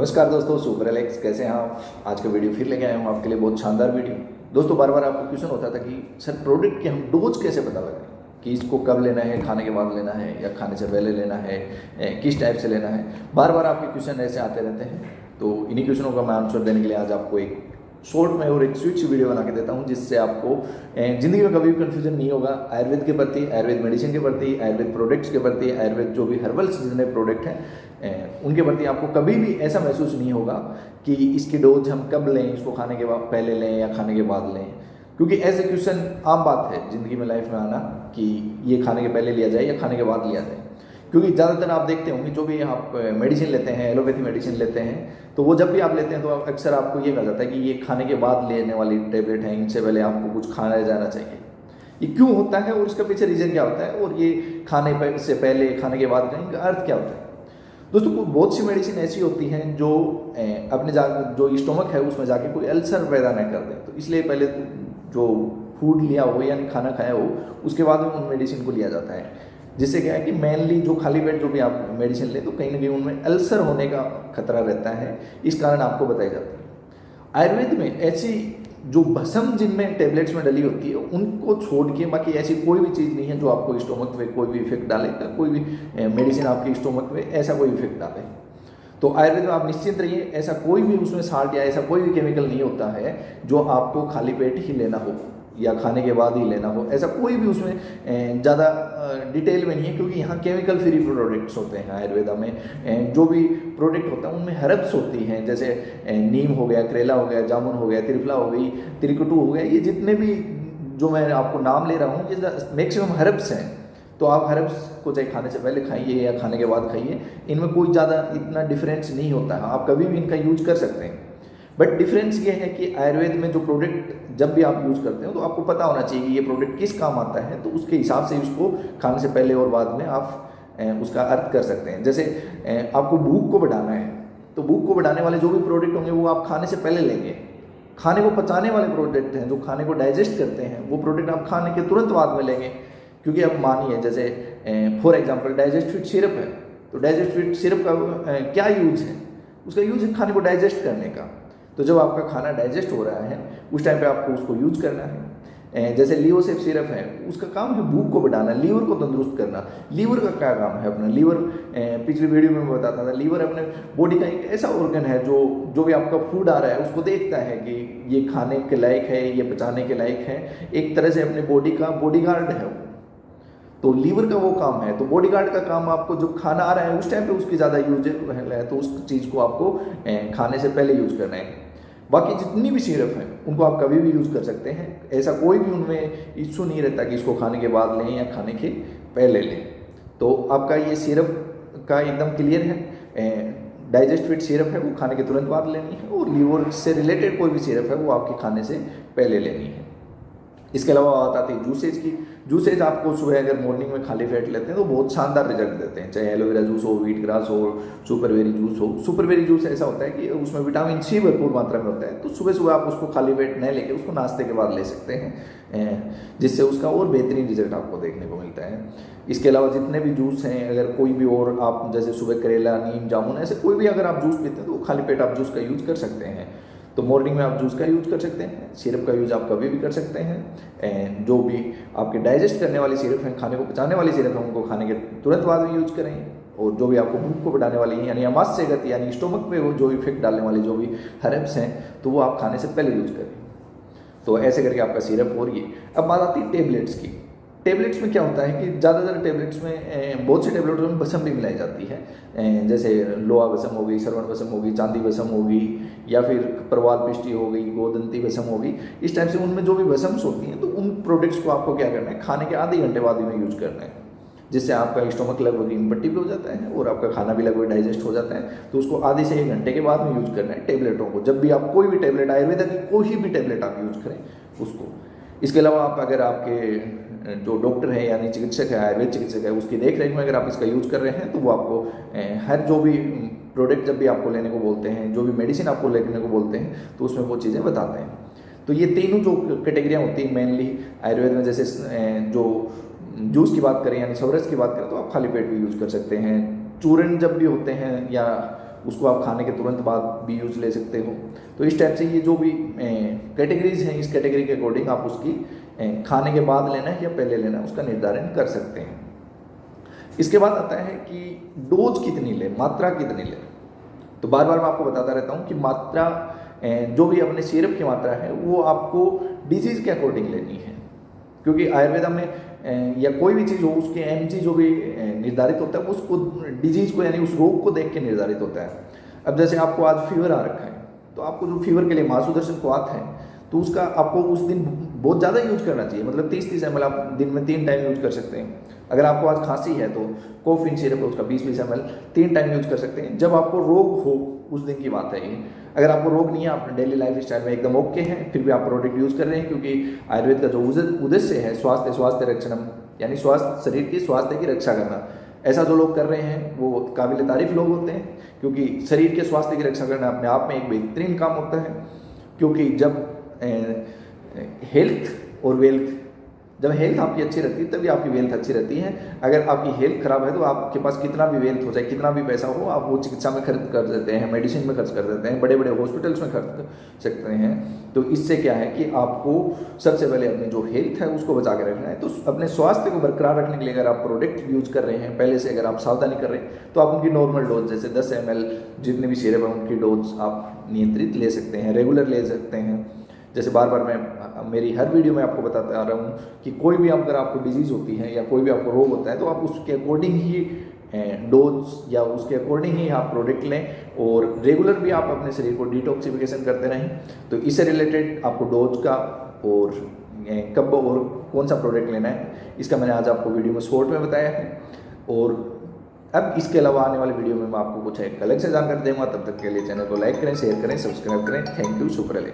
नमस्कार दोस्तों, super Alex कैसे हैं आप। आज का वीडियो फिर लेके आया हूँ आपके लिए, बहुत शानदार वीडियो। दोस्तों बार बार आपको क्वेश्चन होता था कि सर प्रोडक्ट के हम डोज कैसे पता लगाएं, कि इसको कब लेना है, खाने के बाद लेना है या खाने से पहले लेना है, किस टाइप से लेना है। बार बार आपके क्वेश्चन ऐसे आते रहते हैं, तो इन्हीं क्वेश्चनों का मैं आंसर देने के लिए आज आपको एक शॉर्ट में और एक स्विच वीडियो बना के देता हूँ, जिससे आपको ज़िंदगी में कभी भी कन्फ्यूजन नहीं होगा। आयुर्वेद के प्रति, आयुर्वेद मेडिसिन के प्रति, आयुर्वेद प्रोडक्ट्स के प्रति, आयुर्वेद जो भी हर्बल्स जितने प्रोडक्ट हैं उनके प्रति आपको कभी भी ऐसा महसूस नहीं होगा कि इसकी डोज हम कब लें, इसको खाने के बाद पहले लें या खाने के बाद लें। क्योंकि ऐसे क्वेश्चन आम बात है ज़िंदगी में, लाइफ में आना कि ये खाने के पहले लिया जाए या खाने के बाद लिया जाए। क्योंकि ज़्यादातर आप देखते होंगे जो भी आप मेडिसिन लेते हैं, एलोपैथी मेडिसिन लेते हैं, तो वो जब भी आप लेते हैं तो अक्सर आपको ये कहा जाता है कि ये खाने के बाद लेने वाली टेबलेट है, इनसे पहले आपको कुछ खाना जाना चाहिए। ये क्यों होता है और इसका पीछे रीज़न क्या होता है, और ये खाने से पहले खाने के बाद का इनका अर्थ क्या होता है। दोस्तों बहुत सी मेडिसिन ऐसी होती हैं जो अपने जो स्टोमक है उसमें जाके कोई अल्सर पैदा न कर दें, तो इसलिए पहले जो फूड लिया हो यानी खाना खाया हो उसके बाद में उन मेडिसिन को लिया जाता है। जिससे क्या है कि मेनली जो खाली पेट जो भी आप मेडिसिन लें तो कहीं ना कहीं उनमें अल्सर होने का खतरा रहता है, इस कारण आपको बताई जाती है। आयुर्वेद में ऐसी जो भस्म जिनमें टेबलेट्स में डली होती है उनको छोड़ के बाकी ऐसी कोई भी चीज़ नहीं है जो आपको स्टोमक पे कोई भी इफेक्ट डालेगा, कोई भी मेडिसिन आपके स्टोमक पे ऐसा कोई इफेक्ट डाले। तो आयुर्वेद में आप निश्चिंत रहिए, ऐसा कोई भी उसमें साल्ट या ऐसा कोई भी केमिकल नहीं होता है जो आपको खाली पेट ही लेना हो या खाने के बाद ही लेना हो। ऐसा कोई भी उसमें ज़्यादा डिटेल में नहीं है, क्योंकि यहाँ केमिकल फ्री प्रोडक्ट्स होते हैं। आयुर्वेदा में जो भी प्रोडक्ट होता है उनमें हर्ब्स होती हैं, जैसे नीम हो गया, करेला हो गया, जामुन हो गया, त्रिफला हो गई, त्रिकटू हो गया, ये जितने भी जो मैं आपको नाम ले रहा हूँ ये मैक्सिमम हर्ब्स हैं। तो आप हर्ब्स को चाहे खाने से पहले खाइए या खाने के बाद खाइए, इनमें कोई ज़्यादा इतना डिफरेंस नहीं होता है, आप कभी भी इनका यूज कर सकते हैं। बट डिफरेंस ये है कि आयुर्वेद में जो प्रोडक्ट जब भी आप यूज़ करते हो तो आपको पता होना चाहिए कि ये प्रोडक्ट किस काम आता है, तो उसके हिसाब से उसको खाने से पहले और बाद में आप उसका अर्थ कर सकते हैं। जैसे आपको भूख को बढ़ाना है तो भूख को बढ़ाने वाले जो भी प्रोडक्ट होंगे वो आप खाने से पहले लेंगे। खाने को पचाने वाले प्रोडक्ट हैं जो खाने को डाइजेस्ट करते हैं वो प्रोडक्ट आप खाने के तुरंत बाद में लेंगे। क्योंकि अब मानिए जैसे for example digest fit syrup है, तो डाइजेस्ट फिट सिरप का क्या यूज़ है, उसका यूज़ है खाने को डाइजेस्ट करने का। तो जब आपका खाना डाइजेस्ट हो रहा है उस टाइम पे आपको उसको यूज करना है। जैसे लियोसेफ सिरप है, उसका काम है भूख को बढ़ाना, लीवर को तंदुरुस्त करना। लीवर का क्या काम है अपना, लीवर पिछली वीडियो में मैं बताता था, लीवर अपने बॉडी का एक ऐसा ऑर्गन है जो भी आपका फूड आ रहा है उसको देखता है कि ये खाने के लायक है, ये पचाने के लायक है। एक तरह से अपने बॉडी का बॉडीगार्ड है वो। तो लीवर का वो काम है। तो बॉडीगार्ड का काम आपको जो खाना आ रहा है उस टाइम पे उसकी ज़्यादा यूज है, तो उस चीज़ को आपको खाने से पहले यूज करना है। बाकी जितनी भी सिरप हैं उनको आप कभी भी यूज़ कर सकते हैं, ऐसा कोई भी उनमें इशू नहीं रहता कि इसको खाने के बाद लें या खाने के पहले लें। तो आपका ये सिरप का एकदम क्लियर है, डाइजेस्ट फिट सिरप है वो खाने के तुरंत बाद लेनी है, और लीवर से रिलेटेड कोई भी सिरप है वो आपके खाने से पहले लेनी है। इसके अलावा बात आती है जूसेज की। जूसेज आपको सुबह अगर मॉर्निंग में खाली पेट लेते हैं तो बहुत शानदार रिजल्ट देते हैं, चाहे एलोवेरा जूस हो, व्हीट ग्रास हो, सुपरबेरी जूस हो। सुपरबेरी जूस ऐसा होता है कि उसमें विटामिन सी भरपूर मात्रा में होता है, तो सुबह सुबह आप उसको खाली पेट न लेके उसको नाश्ते के बाद ले सकते हैं, जिससे उसका और बेहतरीन रिजल्ट आपको देखने को मिलता है। इसके अलावा जितने भी जूस हैं, अगर कोई भी और आप जैसे सुबह करेला, नीम, जामुन, ऐसे कोई भी अगर आप जूस पीते हैं तो खाली पेट आप जूस का यूज़ कर सकते हैं। तो मॉर्निंग में आप जूस का यूज़ कर सकते हैं, सिरप का यूज़ आप कभी भी कर सकते हैं। जो भी आपके डाइजेस्ट करने वाली सिरप हैं, खाने को पचाने वाली सिरप है, उनको खाने के तुरंत बाद में यूज़ करें। और जो भी आपको भूख को बढ़ाने वाली है यानी अमाशय गति यानी स्टोमक पे वो जो इफेक्ट डालने वाली जो भी हर्ब्स हैं तो वो आप खाने से पहले यूज़ करें। तो ऐसे करके आपका सिरप हो रही है। अब बात आती है टेबलेट्स की। टेबलेट्स में क्या होता है कि ज़्यादातर टेबलेट्स में बहुत से टेबलेट्स में भस्म भी मिलाई जाती है, जैसे लोहा भस्म हो गई, सरवण भस्म हो गई, चांदी भस्म हो गई, या फिर प्रवाल पिष्टी हो गई, गोदंती भस्म हो गई। इस टाइप से उनमें जो भी भस्म्स होती हैं तो उन प्रोडक्ट्स को आपको क्या करना है, खाने के आधे घंटे बाद में यूज करना है, जिससे आपका स्टोमक लगभग इम्पट्टी पे हो जाता है और आपका खाना भी लगभग डाइजेस्ट हो जाता है। तो उसको आधे से 1 घंटे के बाद में यूज करना है टेबलेटों को। जब भी आप कोई भी टेबलेट, आयुर्वेदा की कोई भी टेबलेट आप यूज करें उसको। इसके अलावा आप अगर आपके जो डॉक्टर है यानी चिकित्सक है, आयुर्वेद चिकित्सक है, उसकी देख रेख में अगर आप इसका यूज कर रहे हैं तो वो आपको हर जो भी प्रोडक्ट जब भी आपको लेने को बोलते हैं, जो भी मेडिसिन आपको लेने को बोलते हैं, तो उसमें वो चीज़ें बताते हैं। तो ये तीनों जो कैटेगरियाँ होती हैं मेनली आयुर्वेद में, जैसे जो जूस की बात करें यानी सवरस की बात करें तो आप खाली पेट भी यूज़ कर सकते हैं। चूर्ण जब भी होते हैं या उसको आप खाने के तुरंत बाद भी यूज ले सकते हो। तो इस टाइप से ये जो भी कैटेगरीज हैं, इस कैटेगरी के अकॉर्डिंग आप उसकी खाने के बाद लेना है या पहले लेना है उसका निर्धारण कर सकते हैं। इसके बाद आता है कि डोज कितनी ले, मात्रा कितनी ले। तो बार बार मैं आपको बताता रहता हूँ कि मात्रा जो भी अपने सिरप की मात्रा है वो आपको डिजीज़ के अकॉर्डिंग लेनी है, क्योंकि आयुर्वेदा में या कोई भी चीज़ हो उसके एमजी जो भी निर्धारित होता है उसको डिजीज़ को यानी उस रोग को देख के निर्धारित होता है। अब जैसे आपको आज फीवर आ रखा है तो आपको जो फीवर के लिए महासुदर्शन क्वाथ है तो उसका आपको उस दिन बहुत ज़्यादा यूज करना चाहिए, मतलब 30-30 ml आप दिन में 3 टाइम यूज कर सकते हैं। अगर आपको आज खांसी है तो कोफिन सिरप है उसका 20-20 ml 3 टाइम यूज कर सकते हैं। जब आपको रोग हो उस दिन की बात है ये। अगर आपको रोग नहीं है, आप डेली लाइफ स्टाइल में एकदम ओके हैं, फिर भी आप प्रोडक्ट यूज कर रहे हैं, क्योंकि आयुर्वेद का जो उद्देश्य है स्वास्थ्य रक्षणम, यानी स्वास्थ्य शरीर की स्वास्थ्य की रक्षा करना, ऐसा जो लोग कर रहे हैं वो काबिल तारीफ लोग होते हैं, क्योंकि शरीर के स्वास्थ्य की रक्षा करना अपने आप में एक बेहतरीन काम होता है। क्योंकि जब हेल्थ और वेल्थ, जब हेल्थ आपकी अच्छी रहती है तभी आपकी वेल्थ अच्छी रहती है। अगर आपकी हेल्थ खराब है तो आपके पास कितना भी वेल्थ हो जाए, कितना भी पैसा हो, आप वो चिकित्सा में खर्च कर देते हैं, मेडिसिन में खर्च कर देते हैं, बड़े बड़े हॉस्पिटल्स में खर्च कर सकते हैं। तो इससे क्या है कि आपको सबसे पहले अपनी जो हेल्थ है उसको बचा के रखना है। तो अपने स्वास्थ्य को बरकरार रखने के लिए अगर आप प्रोडक्ट यूज कर रहे हैं पहले से, अगर आप सावधानी कर रहे हैं तो आप उनकी नॉर्मल डोज जैसे 10 ml जितने भी सिरप है उनकी डोज आप नियंत्रित ले सकते हैं, रेगुलर ले सकते हैं। जैसे बार बार मैं मेरी हर वीडियो में आपको बताता आ रहा हूँ कि कोई भी अगर आपको डिजीज़ होती है या कोई भी आपको रोग होता है तो आप उसके अकॉर्डिंग ही डोज या उसके अकॉर्डिंग ही आप प्रोडक्ट लें, और रेगुलर भी आप अपने शरीर को डिटॉक्सिफिकेशन करते रहें। तो इससे रिलेटेड आपको डोज का और कब और कौन सा प्रोडक्ट लेना है इसका मैंने आज आपको वीडियो में शॉर्ट में बताया है। और अब इसके अलावा आने वाले वीडियो में मैं आपको कुछ एक अलग से जानकारी दूंगा। तब तक के लिए चैनल को लाइक करें, शेयर करें, सब्सक्राइब करें। थैंक यू, शुक्र।